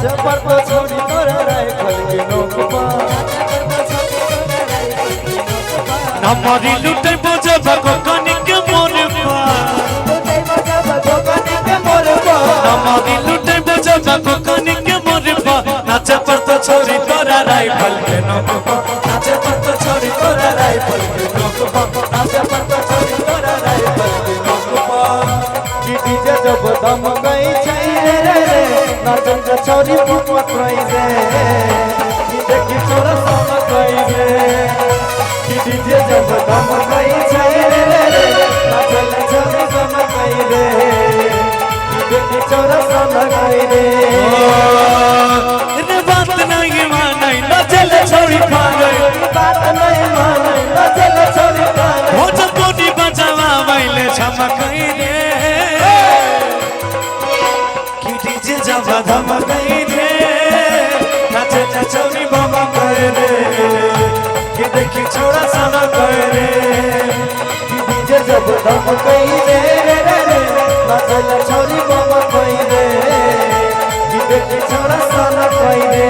नाचे पर तो छोड़ी तोरा राइफल के नोक पर हमारी लुटे बजे भगो कनिक मोरे पा हमारी लुटे बजे भगो कनिक मोरे पा नाचे पर तो छोड़ी तोरा राइफल के नोक पा नाचे पर तो छोड़ी तोरा राइफल के नोक पर नाचे पर तो छोड़ी तोरा राइफल के नोक पर कि डीजे जब दम गई छै रे नाचन के छोड़ी घूमत रही रे कि देखी छोरा सम गई रे कि डीजे जब दम गई छै रे नाचन के छोड़ी सम गई रे कि देखी छोरा सम गई रे रे बात नहीं मानै नाचल छोड़ी पागल बात नहीं मानै नाचल छोड़ी पागल हो जब बॉडी बजावा वाइले छमकई रे कि डीजे जब धम गई रे नाचे छोरी बाबा करे रे कि देखी छोड़ा साना करे रे कि डीजे जब दम गई रे नाचल छोरी बाबा कोई रे कि देखी छोरा साना कोई रे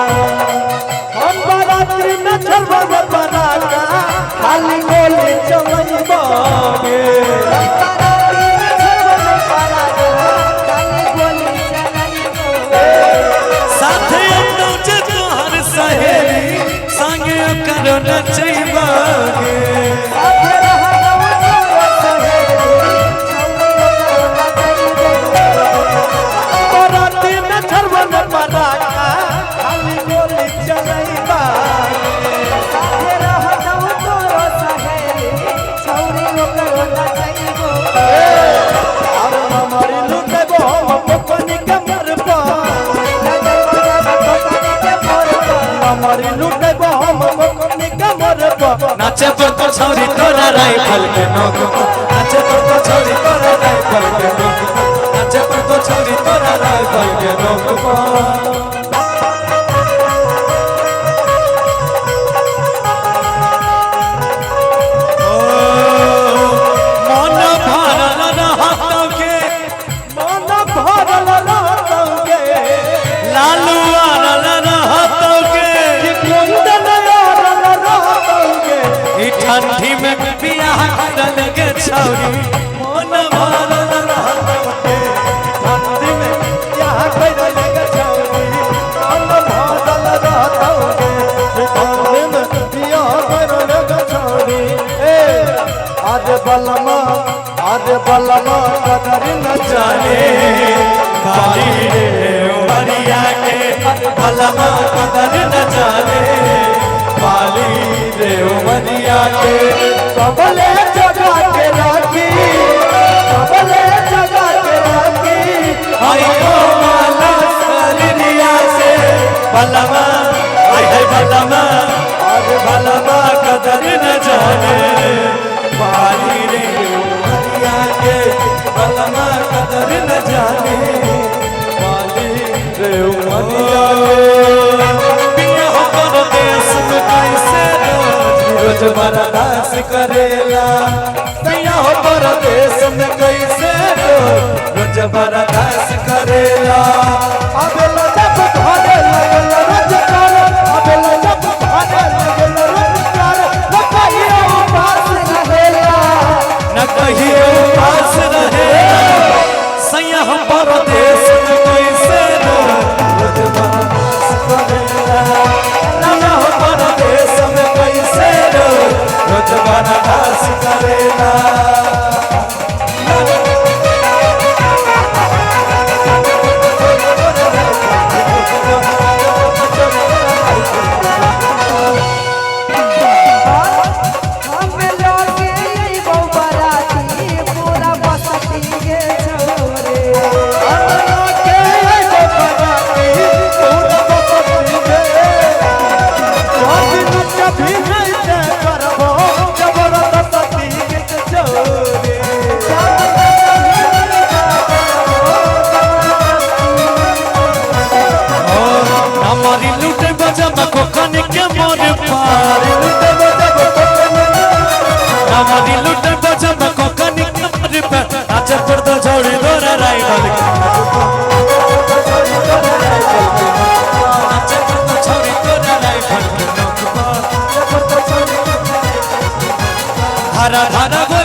हम बाराती में चलबो बराता खाली गोली चलई बागे साथे नौचे तोहर सहेली संगे करो नचैबागे बाराती में चलबो बराता खाली गोली चलई बागे अरे हमारी लुटेबो हम कोकनी के मरबा हमारी लुटेबो हम कोकनी के मरबा नाचे पर तो छोरी तोरा राइफल के नोक नाचे पर तो छोड़ी तोरा राइफल के नोक नाचे पर तो छोरी तोरा राइफल के नोक मन भरल रहतोगे मन भरल रहतोगे लालू आरल रहतोगे कुंदन आरल रहतोगे ई ठंडी में बियाह करल के छौरी मन भरल रहतोगे ठंडी में क्या कर लगे छौरी मन भरल रहतोगे ठंडी में क्या कर लगे छौरी आज बलमा कदर न जाने बाली रे उमरिया के बलमा कदर न जाने बाली रे उमरिया के कबले जगा के राखी कबले जगा के राखी आई ओ माला सरिया से बलमा आई है बलमा और बलमा कदर न जाने बाली रे उमरिया के बलमा कदर न जाने बाली रे उमरिया के बियाह परदेस में कैसे रोज बर्दाश्त करेला बियाह परदेस में कैसे रोज बर्दाश्त करेला अबेला जब भागे लगल रोजगार अबेला जब भागे लगल रोजगार न कहियो पास रहेला न कहियो पास रहेला सैया परदेस में कैसे रोज बर्दाश्त करेला नया परदेस में कैसे रोज बर्दाश्त करेला धारा धारा